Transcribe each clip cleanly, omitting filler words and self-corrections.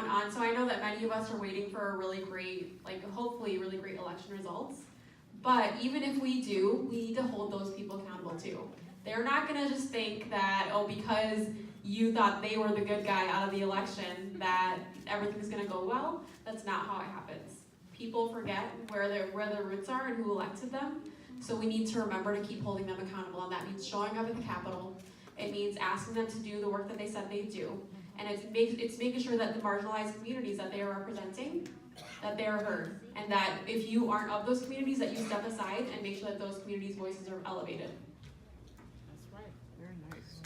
on. So I know that many of us are waiting for a really great, hopefully really great election results. But even if we do, we need to hold those people accountable too. They're not gonna just think that, oh, because you thought they were the good guy out of the election, that everything's gonna go well. That's not how it happens. People forget where their roots are and who elected them. So we need to remember to keep holding them accountable, and that means showing up at the Capitol. It means asking them to do the work that they said they'd do. And it's making sure that the marginalized communities that they are representing, that they are heard. And that if you aren't of those communities, that you step aside and make sure that those communities' voices are elevated. That's right. Very nice.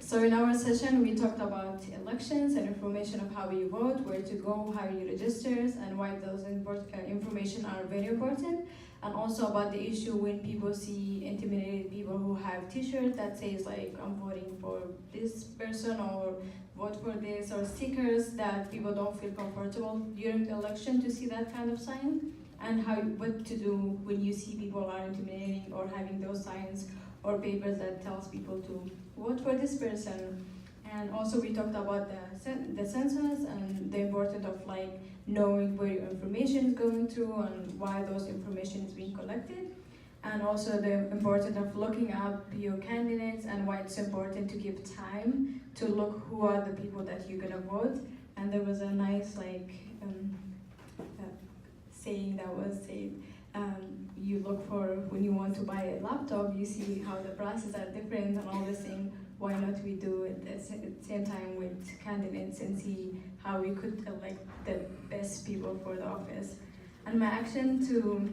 So in our session, we talked about elections and information of how you vote, where to go, how you register, and why those information are very important. And also about the issue when people see intimidated people who have t-shirts that says like, I'm voting for this person or vote for this, or stickers that people don't feel comfortable during the election to see that kind of sign, and what to do when you see people are intimidating or having those signs or papers that tells people to vote for this person. And also we talked about the census and the importance of like knowing where your information is going to and why those information is being collected. And also the importance of looking up your candidates and why it's important to give time to look who are the people that you're gonna vote. And there was a nice saying that was said, you look for, when you want to buy a laptop, you see how the prices are different and all the same. Why not we do it at the same time with candidates and see how we could elect the best people for the office. And my action to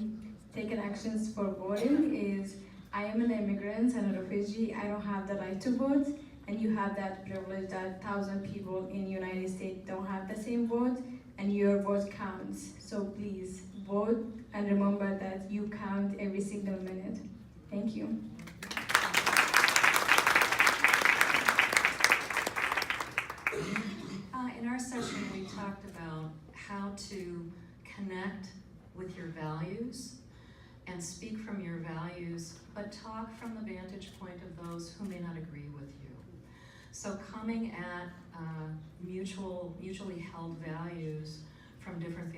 take an actions for voting is, I am an immigrant and a refugee. I don't have the right to vote, and you have that privilege that 1,000 people in the United States don't have the same vote, and your vote counts. So please vote and remember that you count every single minute. Thank you. In our session, we talked about how to connect with your values and speak from your values, but talk from the vantage point of those who may not agree with you. So coming at mutually held values from different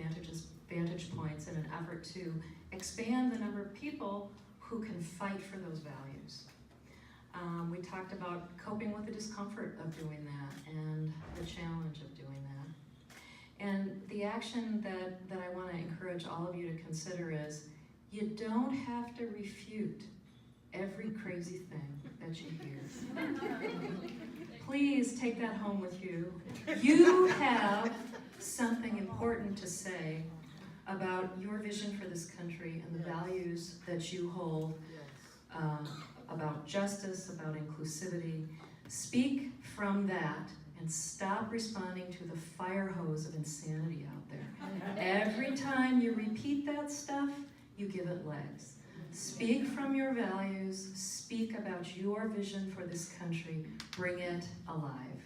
vantage points in an effort to expand the number of people who can fight for those values. We talked about coping with the discomfort of doing that and the challenge of doing that. And the action that I want to encourage all of you to consider is, you don't have to refute every crazy thing that you hear. Please take that home with you. You have something important to say about your vision for this country and the values that you hold, about justice, about inclusivity. Speak from that and stop responding to the fire hose of insanity out there. Every time you repeat that stuff, you give it legs. Speak from your values, speak about your vision for this country, bring it alive.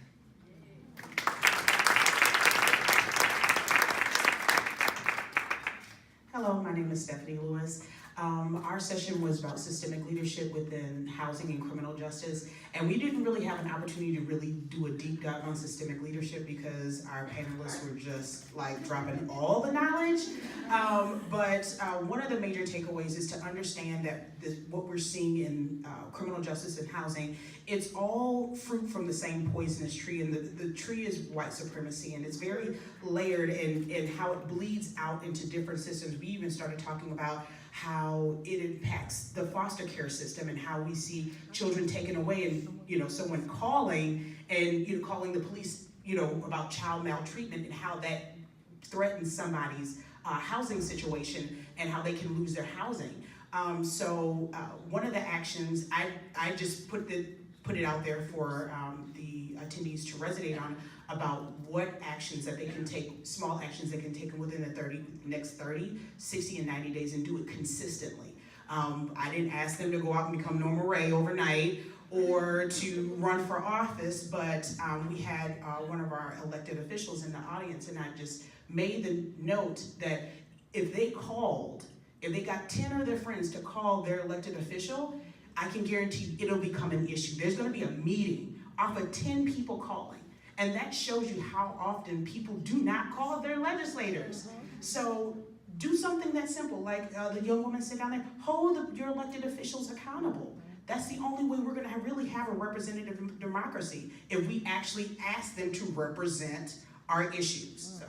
Hello, my name is Stephanie Lewis. Our session was about systemic leadership within housing and criminal justice, and we didn't really have an opportunity to really do a deep dive on systemic leadership because our panelists were just like dropping all the knowledge. But one of the major takeaways is to understand that what we're seeing in criminal justice and housing, it's all fruit from the same poisonous tree, and the tree is white supremacy, and it's very layered in how it bleeds out into different systems. We even started talking about how it impacts the foster care system and how we see children taken away, and someone calling and calling the police about child maltreatment and how that threatens somebody's housing situation and how they can lose their housing. So one of the actions I just put it out there for the attendees to resonate on about what actions that they can take, small actions they can take within the next 30, 60, and 90 days and do it consistently. I didn't ask them to go out and become Norma Ray overnight or to run for office, but we had one of our elected officials in the audience, and I just made the note that if they got 10 of their friends to call their elected official, I can guarantee you it'll become an issue. There's gonna be a meeting off of 10 people calling. And that shows you how often people do not call their legislators. So do something that simple, like the young woman said down there, hold your elected officials accountable. That's the only way we're gonna really have a representative democracy, if we actually ask them to represent our issues. So.